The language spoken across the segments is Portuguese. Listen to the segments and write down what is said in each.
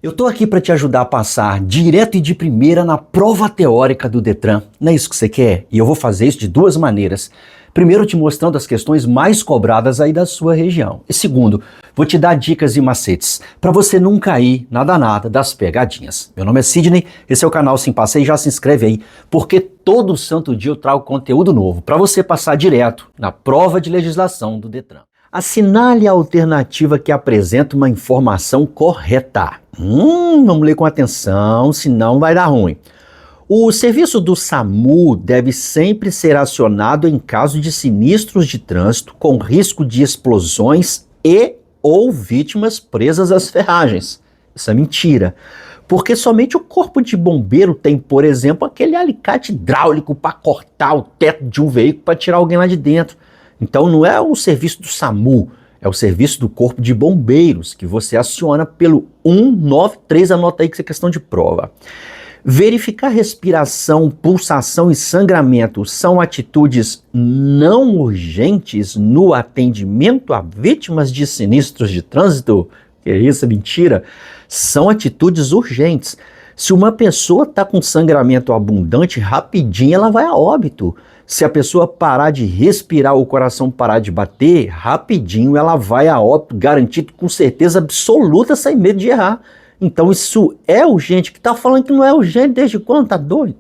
Eu tô aqui para te ajudar a passar direto e de primeira na prova teórica do Detran. Não é isso que você quer? E eu vou fazer isso de duas maneiras. Primeiro, te mostrando as questões mais cobradas aí da sua região. E segundo, vou te dar dicas e macetes para você não cair na danada das pegadinhas. Meu nome é Sidney, esse é o canal Sim Passei, já se inscreve aí, porque todo santo dia eu trago conteúdo novo para você passar direto na prova de legislação do Detran. Assinale a alternativa que apresenta uma informação correta. Vamos ler com atenção, senão vai dar ruim. O serviço do SAMU deve sempre ser acionado em caso de sinistros de trânsito com risco de explosões e ou vítimas presas às ferragens. Isso é mentira. Porque somente o corpo de bombeiro tem, por exemplo, aquele alicate hidráulico para cortar o teto de um veículo para tirar alguém lá de dentro. Então não é o serviço do SAMU, é o serviço do Corpo de Bombeiros, que você aciona pelo 193, anota aí que isso é questão de prova. Verificar respiração, pulsação e sangramento são atitudes não urgentes no atendimento a vítimas de sinistros de trânsito? Que isso, é mentira? São atitudes urgentes. Se uma pessoa está com sangramento abundante, rapidinho ela vai a óbito. Se a pessoa parar de respirar, o coração parar de bater, rapidinho ela vai a óbito, garantido com certeza absoluta, sem medo de errar. Então isso é urgente. Que tá falando que não é urgente desde quando? Tá doido?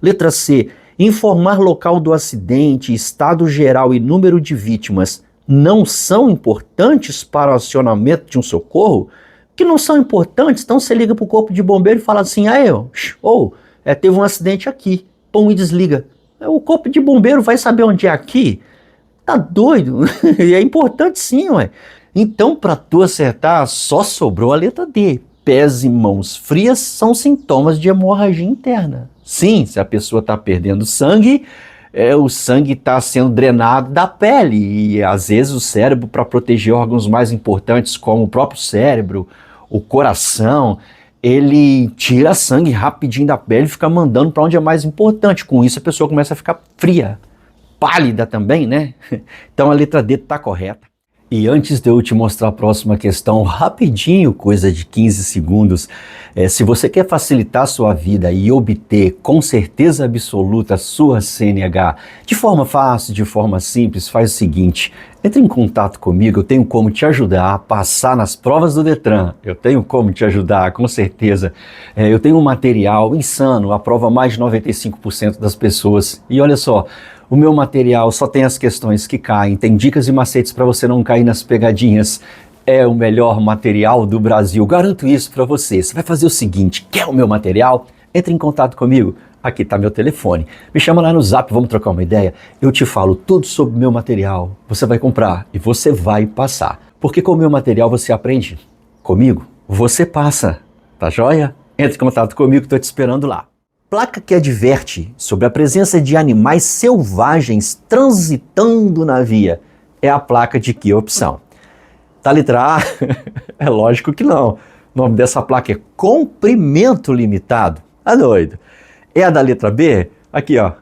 Letra C. Informar local do acidente, estado geral e número de vítimas não são importantes para o acionamento de um socorro? Que não são importantes, então você liga para o corpo de bombeiro e fala assim, teve um acidente aqui, pum, e desliga. O corpo de bombeiro vai saber onde é aqui? Tá doido? E é importante sim, ué. Então, para tu acertar, só sobrou a letra D. Pés e mãos frias são sintomas de hemorragia interna. Sim, se a pessoa está perdendo sangue, o sangue está sendo drenado da pele. E às vezes o cérebro, para proteger órgãos mais importantes, como o próprio cérebro, o coração, ele tira sangue rapidinho da pele e fica mandando para onde é mais importante. Com isso a pessoa começa a ficar fria, pálida também, né? Então a letra D está correta. E antes de eu te mostrar a próxima questão, rapidinho, coisa de 15 segundos, se você quer facilitar a sua vida e obter com certeza absoluta a sua CNH de forma fácil, de forma simples, faz o seguinte, entre em contato comigo, eu tenho como te ajudar a passar nas provas do Detran, eu tenho como te ajudar, com certeza. Eu tenho um material insano, aprova mais de 95% das pessoas, e olha só, o meu material só tem as questões que caem, tem dicas e macetes para você não cair nas pegadinhas. É o melhor material do Brasil, garanto isso para você. Você vai fazer o seguinte, quer o meu material? Entre em contato comigo, aqui está meu telefone. Me chama lá no Zap, vamos trocar uma ideia. Eu te falo tudo sobre o meu material, você vai comprar e você vai passar. Porque com o meu material você aprende, comigo você passa, tá joia? Entre em contato comigo, estou te esperando lá. Placa que adverte sobre a presença de animais selvagens transitando na via é a placa de que opção? Da letra A? É lógico que não. O nome dessa placa é comprimento limitado. Tá doido? É a da letra B? Aqui, ó.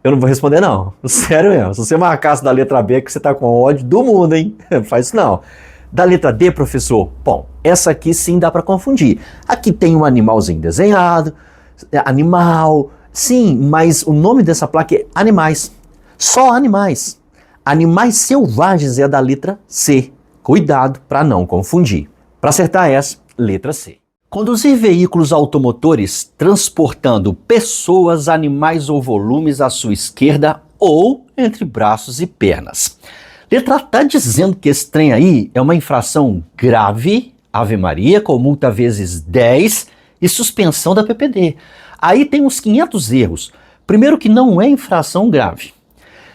Eu não vou responder não. Sério mesmo. Se você marcasse da letra B é que você tá com ódio do mundo, hein? Faz isso não. Da letra D, professor? Bom, essa aqui sim dá para confundir. Aqui tem um animalzinho desenhado, animal, sim, mas o nome dessa placa é animais, só animais. Animais selvagens é a da letra C. Cuidado para não confundir. Para acertar essa, letra C. Conduzir veículos automotores transportando pessoas, animais ou volumes à sua esquerda ou entre braços e pernas. Letra A está dizendo que esse trem aí é uma infração grave, Ave Maria, com multa vezes 10 e suspensão da PPD. Aí tem uns 500 erros. Primeiro que não é infração grave.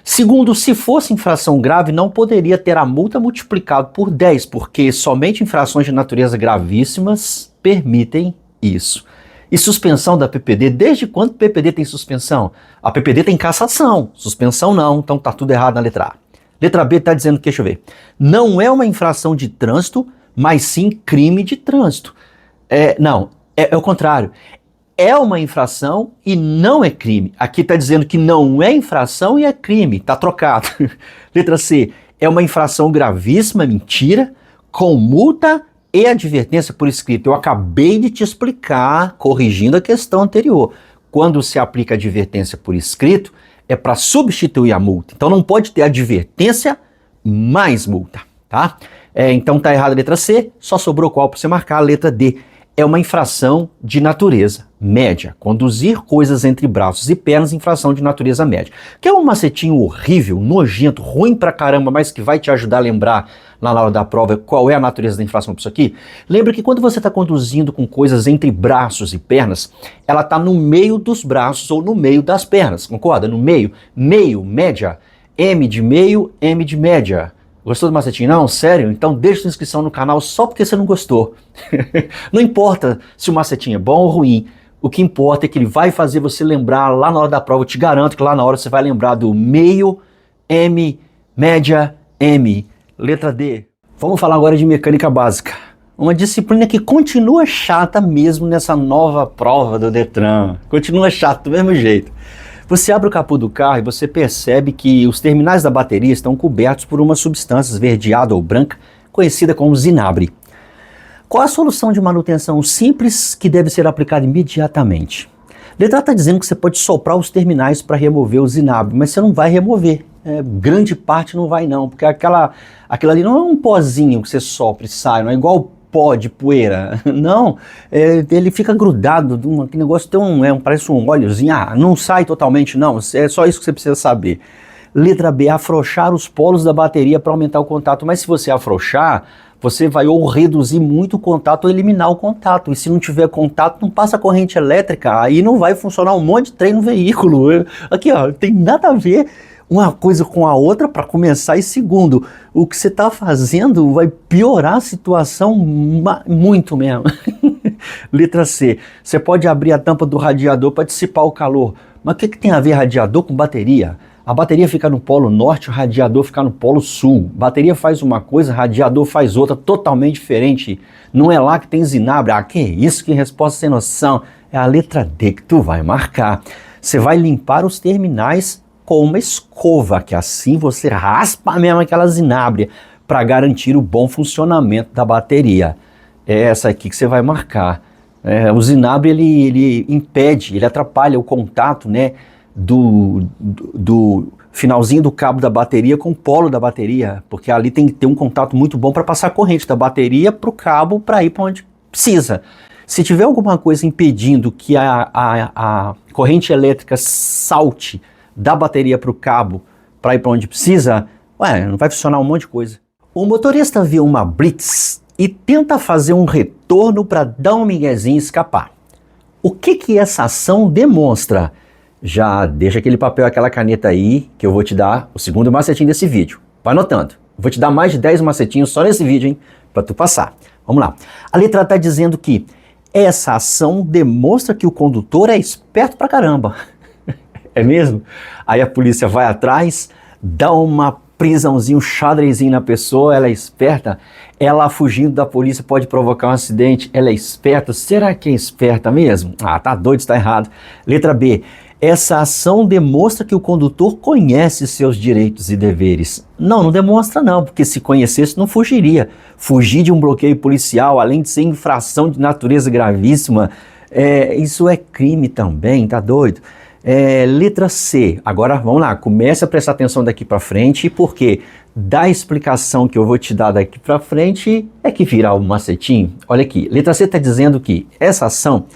Segundo, se fosse infração grave, não poderia ter a multa multiplicado por 10, porque somente infrações de natureza gravíssimas permitem isso. E suspensão da PPD, desde quando PPD tem suspensão? A PPD tem cassação, suspensão não, então tá tudo errado na letra A. Letra B está dizendo que, deixa eu ver, não é uma infração de trânsito, mas sim crime de trânsito. É o contrário. É uma infração e não é crime. Aqui está dizendo que não é infração e é crime. Está trocado. Letra C. É uma infração gravíssima, mentira, com multa e advertência por escrito. Eu acabei de te explicar, corrigindo a questão anterior. Quando se aplica advertência por escrito, é para substituir a multa. Então não pode ter advertência mais multa, tá? Então tá errada a letra C, só sobrou qual para você marcar? A letra D. É uma infração de natureza média. Conduzir coisas entre braços e pernas, infração de natureza média. Que é um macetinho horrível, nojento, ruim pra caramba, mas que vai te ajudar a lembrar lá na hora da prova qual é a natureza da infração disso aqui. Lembra que quando você está conduzindo com coisas entre braços e pernas, ela está no meio dos braços ou no meio das pernas, concorda? No meio, meio, média, M de meio, M de média. Gostou do macetinho? Não? Sério? Então deixa sua inscrição no canal só porque você não gostou. Não importa se o macetinho é bom ou ruim. O que importa é que ele vai fazer você lembrar lá na hora da prova. Eu te garanto que lá na hora você vai lembrar do meio, M, média, M. Letra D. Vamos falar agora de mecânica básica. Uma disciplina que continua chata mesmo nessa nova prova do Detran. Continua chato do mesmo jeito. Você abre o capô do carro e você percebe que os terminais da bateria estão cobertos por uma substância esverdeada ou branca, conhecida como zinabre. Qual a solução de manutenção simples que deve ser aplicada imediatamente? A letra está dizendo que você pode soprar os terminais para remover o zinabre, mas você não vai remover. Grande parte não vai não, porque aquilo ali não é um pozinho que você sopra e sai, não é igual pó de poeira, não, ele fica grudado, aquele negócio tem parece um óleozinho, não sai totalmente não, é só isso que você precisa saber. Letra B, afrouxar os polos da bateria para aumentar o contato, mas se você afrouxar, você vai ou reduzir muito o contato ou eliminar o contato, e se não tiver contato, não passa corrente elétrica, aí não vai funcionar um monte de trem no veículo. Aqui ó, tem nada a ver uma coisa com a outra para começar, e segundo, o que você está fazendo vai piorar a situação muito mesmo. Letra C, você pode abrir a tampa do radiador para dissipar o calor, mas o que tem a ver radiador com bateria? A bateria fica no polo norte, o radiador fica no polo sul. Bateria faz uma coisa, radiador faz outra, totalmente diferente. Não é lá que tem zinabre. Que isso, que resposta sem noção. É a letra D que tu vai marcar. Você vai limpar os terminais com uma escova, que assim você raspa mesmo aquela zinábria para garantir o bom funcionamento da bateria. É essa aqui que você vai marcar. O zinabre ele impede, ele atrapalha o contato, né, do finalzinho do cabo da bateria com o polo da bateria, porque ali tem que ter um contato muito bom para passar a corrente da bateria para o cabo para ir para onde precisa. Se tiver alguma coisa impedindo que a corrente elétrica salte da bateria para o cabo para ir para onde precisa, não vai funcionar um monte de coisa. O motorista vê uma blitz e tenta fazer um retorno para dar um miguezinho e escapar. O que essa ação demonstra? Já deixa aquele papel, aquela caneta aí, que eu vou te dar o segundo macetinho desse vídeo. Vai anotando. Vou te dar mais de 10 macetinhos só nesse vídeo, hein? Para tu passar. Vamos lá. A letra está dizendo que essa ação demonstra que o condutor é esperto pra caramba. É mesmo? Aí a polícia vai atrás, dá uma prisãozinho, um xadrezinho na pessoa, ela é esperta, ela fugindo da polícia pode provocar um acidente, ela é esperta, será que é esperta mesmo? Tá doido, está errado. Letra B, essa ação demonstra que o condutor conhece seus direitos e deveres. Não demonstra não, porque se conhecesse não fugiria. Fugir de um bloqueio policial, além de ser infração de natureza gravíssima, isso é crime também, tá doido? Letra C, agora vamos lá, comece a prestar atenção daqui para frente, porque da explicação que eu vou te dar daqui para frente é que virá o macetinho. Olha aqui, letra C está dizendo que essa ação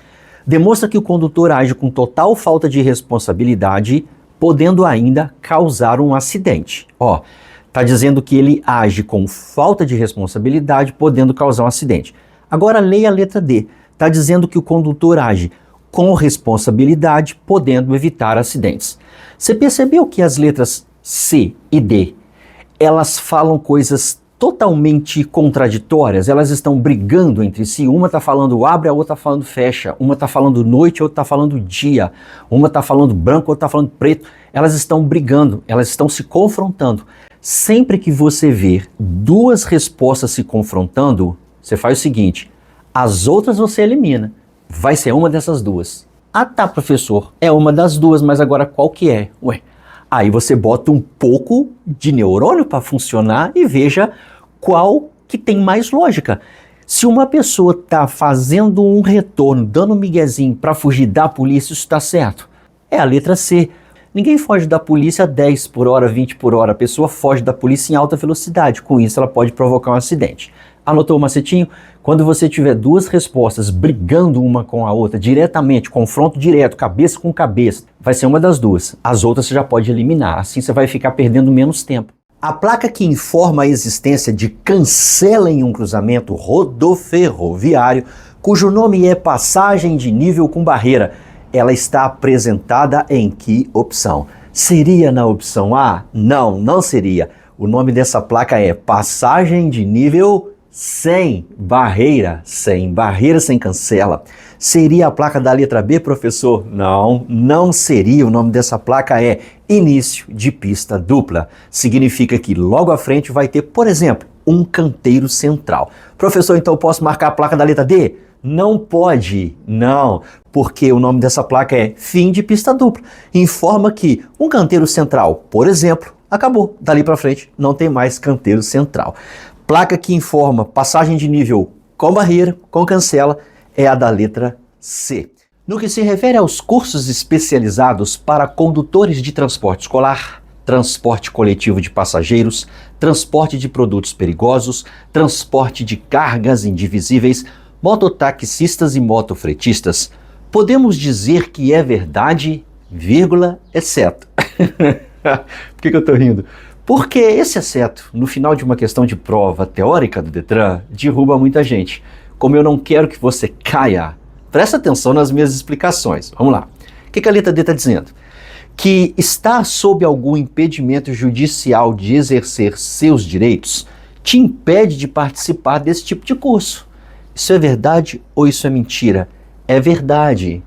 demonstra que o condutor age com total falta de responsabilidade, podendo ainda causar um acidente. Está dizendo que ele age com falta de responsabilidade, podendo causar um acidente. Agora leia a letra D, está dizendo que o condutor age com responsabilidade, podendo evitar acidentes. Você percebeu que as letras C e D, elas falam coisas totalmente contraditórias, elas estão brigando entre si, uma está falando abre, a outra está falando fecha, uma está falando noite, a outra está falando dia, uma está falando branco, a outra está falando preto, elas estão brigando, elas estão se confrontando. Sempre que você ver duas respostas se confrontando, você faz o seguinte, as outras você elimina. Vai ser uma dessas duas. Tá, professor, é uma das duas, mas agora qual que é? Aí você bota um pouco de neurônio para funcionar e veja qual que tem mais lógica. Se uma pessoa está fazendo um retorno, dando um miguezinho para fugir da polícia, isso está certo? É a letra C. Ninguém foge da polícia a 10 por hora, 20 por hora. A pessoa foge da polícia em alta velocidade. Com isso, ela pode provocar um acidente. Anotou o macetinho? Quando você tiver duas respostas brigando uma com a outra, diretamente, confronto direto, cabeça com cabeça, vai ser uma das duas. As outras você já pode eliminar. Assim você vai ficar perdendo menos tempo. A placa que informa a existência de cancela em um cruzamento rodoferroviário, cujo nome é passagem de nível com barreira, ela está apresentada em que opção? Seria na opção A? Não, não seria. O nome dessa placa é passagem de nível sem barreira, sem cancela. Seria a placa da letra B, professor? Não, não seria. O nome dessa placa é início de pista dupla. Significa que logo à frente vai ter, por exemplo, um canteiro central. Professor, então eu posso marcar a placa da letra D? Não pode, não, porque o nome dessa placa é fim de pista dupla. Informa que um canteiro central, por exemplo, acabou. Dali para frente não tem mais canteiro central. Placa que informa passagem de nível com barreira, com cancela, é a da letra C. No que se refere aos cursos especializados para condutores de transporte escolar, transporte coletivo de passageiros, transporte de produtos perigosos, transporte de cargas indivisíveis, mototaxistas e motofretistas, podemos dizer que é verdade, vírgula, exceto. Por que eu tô rindo? Porque esse exceto, no final de uma questão de prova teórica do Detran, derruba muita gente. Como eu não quero que você caia, presta atenção nas minhas explicações. Vamos lá. O que a letra D está dizendo? Que estar sob algum impedimento judicial de exercer seus direitos te impede de participar desse tipo de curso. Isso é verdade ou isso é mentira? É verdade.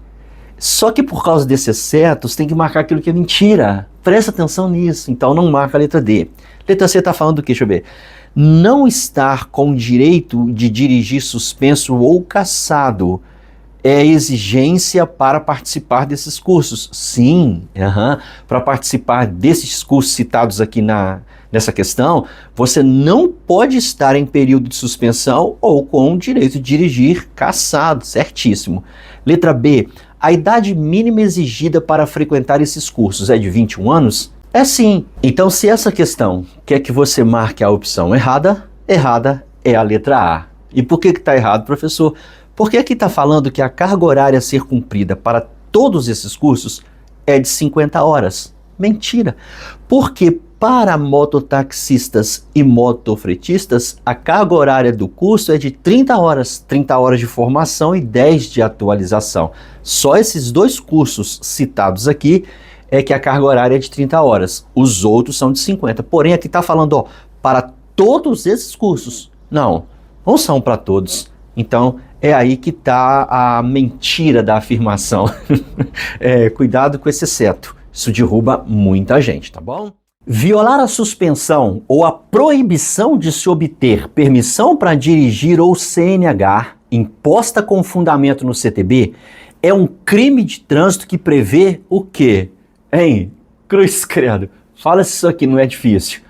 Só que por causa desse exceto, você tem que marcar aquilo que é mentira. Presta atenção nisso. Então não marca a letra D. Letra C está falando do quê? Deixa eu ver. Não estar com direito de dirigir suspenso ou cassado é exigência para participar desses cursos. Sim, para participar desses cursos citados aqui nessa questão, você não pode estar em período de suspensão ou com direito de dirigir cassado, certíssimo. Letra B, a idade mínima exigida para frequentar esses cursos é de 21 anos? É sim. Então, se essa questão quer que você marque a opção errada, errada é a letra A. E por que está errado, professor? Porque aqui está falando que a carga horária a ser cumprida para todos esses cursos é de 50 horas. Mentira. Porque para mototaxistas e motofretistas, a carga horária do curso é de 30 horas. 30 horas de formação e 10 de atualização. Só esses dois cursos citados aqui é que a carga horária é de 30 horas. Os outros são de 50. Porém, aqui está falando, para todos esses cursos. Não são para todos. Então, é aí que está a mentira da afirmação. Cuidado com esse exceto. Isso derruba muita gente, tá bom? Violar a suspensão ou a proibição de se obter permissão para dirigir ou CNH imposta com fundamento no CTB é um crime de trânsito que prevê o quê? Hein? Cruz credo. Fala se isso aqui não é difícil.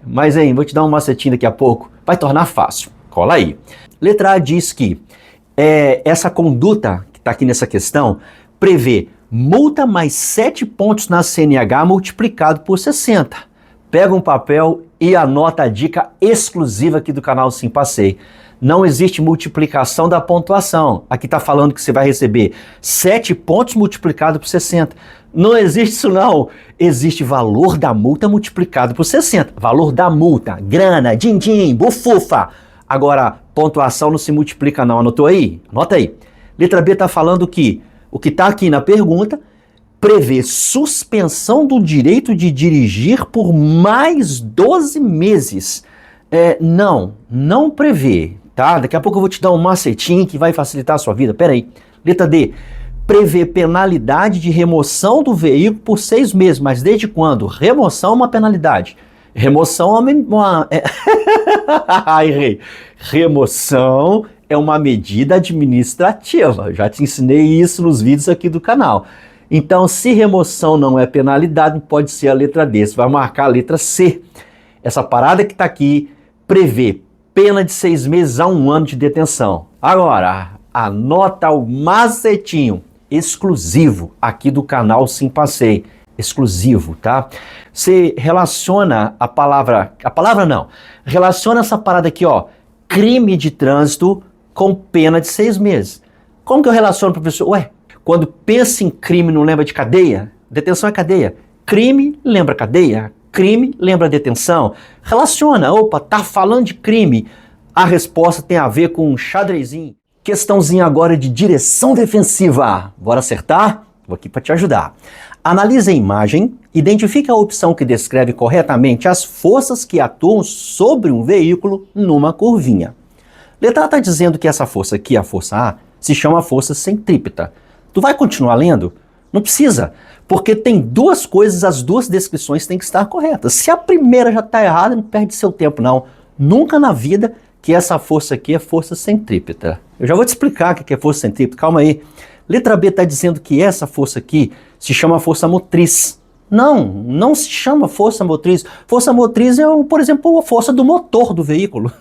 Mas vou te dar um macetinho daqui a pouco. Vai tornar fácil. Cola aí. Letra A diz que essa conduta que está aqui nessa questão prevê multa mais 7 pontos na CNH multiplicado por 60. Pega um papel e anota a dica exclusiva aqui do canal Sim Passei. Não existe multiplicação da pontuação. Aqui está falando que você vai receber 7 pontos multiplicado por 60. Não existe isso não. Existe valor da multa multiplicado por 60. Valor da multa, grana, din-din, bufufa. Agora, pontuação não se multiplica não. Anotou aí? Anota aí. Letra B está falando que o que está aqui na pergunta prevê suspensão do direito de dirigir por mais 12 meses. Não prevê, tá? Daqui a pouco eu vou te dar um macetinho que vai facilitar a sua vida. Pera aí. Letra D. Prevê penalidade de remoção do veículo por 6 meses. Mas desde quando? Remoção é uma penalidade. Remoção é uma... Errei. Remoção é uma medida administrativa. Já te ensinei isso nos vídeos aqui do canal. Então, se remoção não é penalidade, pode ser a letra D. Você vai marcar a letra C. Essa parada que está aqui prevê pena de 6 meses a 1 ano de detenção. Agora, anota o macetinho exclusivo aqui do canal Sim Passei. Exclusivo, tá? Você relaciona relaciona essa parada aqui, ó, crime de trânsito com pena de 6 meses. Como que eu relaciono, professor? Ué, quando pensa em crime não lembra de cadeia? Detenção é cadeia. Crime lembra cadeia. Crime lembra detenção. Relaciona, opa, tá falando de crime. A resposta tem a ver com um xadrezinho. Questãozinha agora de direção defensiva. Bora acertar? Vou aqui para te ajudar. Analise a imagem, identifique a opção que descreve corretamente as forças que atuam sobre um veículo numa curvinha. Letra A está dizendo que essa força aqui, a força A, se chama força centrípeta. Tu vai continuar lendo? Não precisa, porque tem duas coisas, as duas descrições têm que estar corretas. Se a primeira já está errada, não perde seu tempo não. Nunca na vida que essa força aqui é força centrípeta. Eu já vou te explicar o que é força centrípeta, calma aí. Letra B está dizendo que essa força aqui se chama força motriz. Não se chama força motriz. Força motriz é, por exemplo, a força do motor do veículo.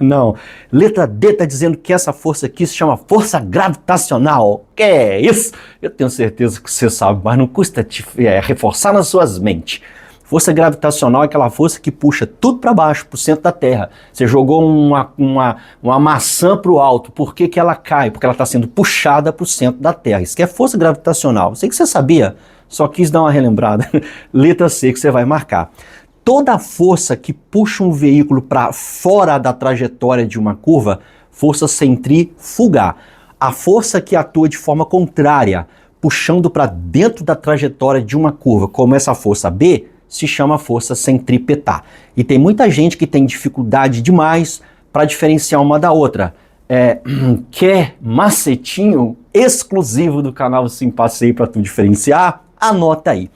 Não. Letra D está dizendo que essa força aqui se chama força gravitacional. Que é isso? Eu tenho certeza que você sabe, mas não custa te reforçar nas suas mentes. Força gravitacional é aquela força que puxa tudo para baixo, para o centro da Terra. Você jogou uma maçã para o alto, por que ela cai? Porque ela está sendo puxada para o centro da Terra. Isso que é força gravitacional. Sei que você sabia, só quis dar uma relembrada. Letra C que você vai marcar. Toda força que puxa um veículo para fora da trajetória de uma curva, força centrífuga. A força que atua de forma contrária, puxando para dentro da trajetória de uma curva, como essa força B, se chama força centrípeta. E tem muita gente que tem dificuldade demais para diferenciar uma da outra. Quer macetinho exclusivo do canal Sim Passei para tu diferenciar? Anota aí.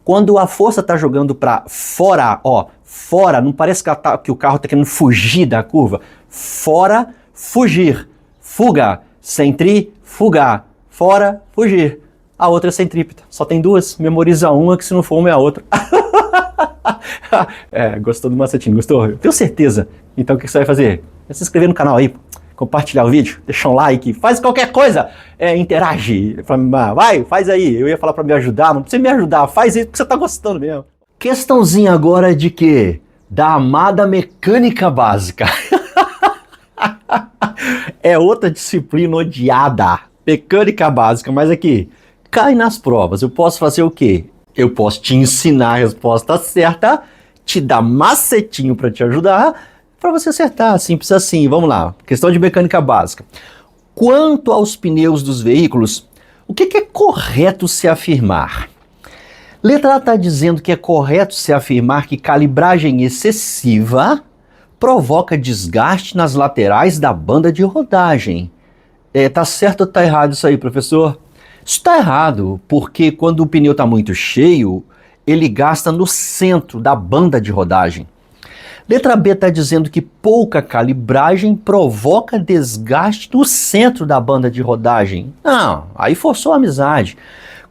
Quando a força está jogando para fora, ó, fora, não parece que o carro está querendo fugir da curva. Fora, fugir. Fuga, centrífuga. Fora, fugir. A outra é centrípeta. Só tem duas. Memoriza uma que se não for uma é a outra. Gostou do macetinho? Gostou? Eu tenho certeza. Então o que você vai fazer? É se inscrever no canal aí, compartilhar o vídeo, deixar um like, faz qualquer coisa, interage. Vai, faz aí. Eu ia falar para me ajudar, não precisa me ajudar, faz isso porque você tá gostando mesmo. Questãozinha agora de quê? Da amada mecânica básica. É outra disciplina odiada. Mecânica básica, mas aqui, cai nas provas. Eu posso fazer o quê? Eu posso te ensinar a resposta certa, te dar macetinho para te ajudar, para você acertar, simples assim. Vamos lá, questão de mecânica básica. Quanto aos pneus dos veículos, o que é correto se afirmar? Letra A está dizendo que é correto se afirmar que calibragem excessiva provoca desgaste nas laterais da banda de rodagem. Tá certo ou tá errado isso aí, professor? Isso está errado, porque quando o pneu está muito cheio, ele gasta no centro da banda de rodagem. Letra B está dizendo que pouca calibragem provoca desgaste no centro da banda de rodagem. Não, aí forçou a amizade.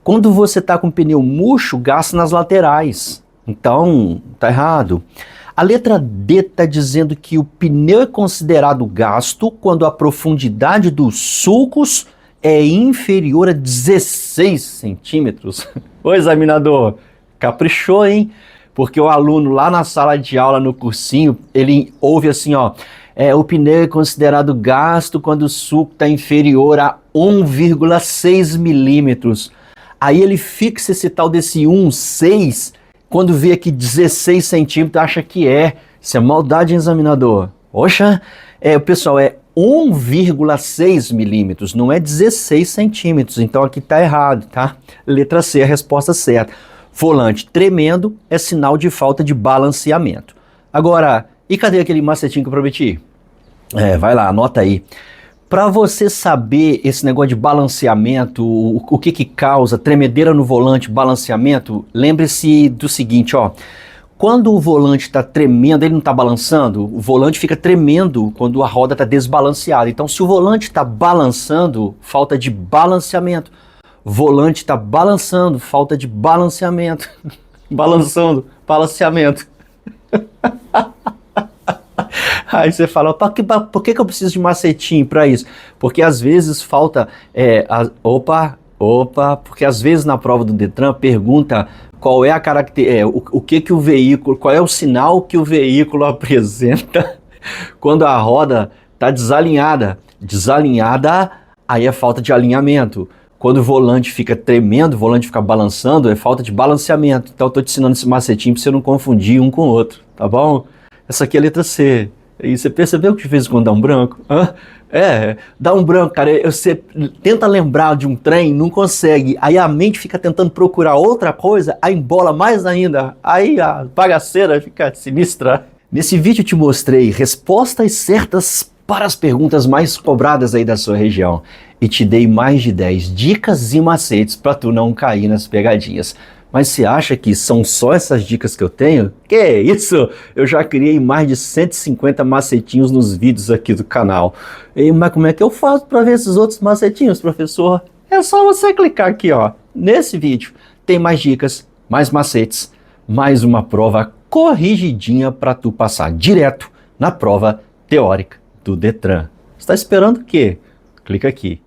Quando você está com o pneu murcho, gasta nas laterais. Então, tá errado. A letra D está dizendo que o pneu é considerado gasto quando a profundidade dos sulcos é inferior a 16 centímetros. Ô examinador, caprichou, hein? Porque o aluno lá na sala de aula, no cursinho, ele ouve assim, ó, o pneu é considerado gasto quando o sulco está inferior a 1,6 milímetros. Aí ele fixa esse tal desse 1,6, quando vê aqui 16 centímetros, acha que é. Isso é maldade, hein, examinador? Oxa, pessoal, 1,6 milímetros, não é 16 centímetros, então aqui está errado, tá? Letra C, a resposta certa. Volante tremendo é sinal de falta de balanceamento. Agora, e cadê aquele macetinho que eu prometi? Vai lá, anota aí. Para você saber esse negócio de balanceamento, o que causa tremedeira no volante, balanceamento, lembre-se do seguinte, ó. Quando o volante está tremendo, ele não está balançando, o volante fica tremendo quando a roda está desbalanceada. Então, se o volante está balançando, falta de balanceamento. Volante está balançando, falta de balanceamento. Balançando, balanceamento. Aí você fala, por que eu preciso de macetinho para isso? Porque às vezes falta, porque às vezes na prova do Detran pergunta qual é a característica, o que que o veículo, qual é o sinal que o veículo apresenta quando a roda está desalinhada. Desalinhada, aí é falta de alinhamento. Quando o volante fica tremendo, o volante fica balançando, é falta de balanceamento. Então eu tô te ensinando esse macetinho para você não confundir um com o outro, tá bom? Essa aqui é a letra C. E você percebeu que de vez em quando dá um branco? Hã? Dá um branco, cara. Você tenta lembrar de um trem, não consegue. Aí a mente fica tentando procurar outra coisa, aí embola mais ainda. Aí a bagaceira fica sinistra. Nesse vídeo eu te mostrei respostas certas para as perguntas mais cobradas aí da sua região. E te dei mais de 10 dicas e macetes para tu não cair nas pegadinhas. Mas você acha que são só essas dicas que eu tenho? Que isso? Eu já criei mais de 150 macetinhos nos vídeos aqui do canal. Mas como é que eu faço para ver esses outros macetinhos, professor? É só você clicar aqui, ó. Nesse vídeo tem mais dicas, mais macetes, mais uma prova corrigidinha para tu passar direto na prova teórica do Detran. Você está esperando o quê? Clica aqui.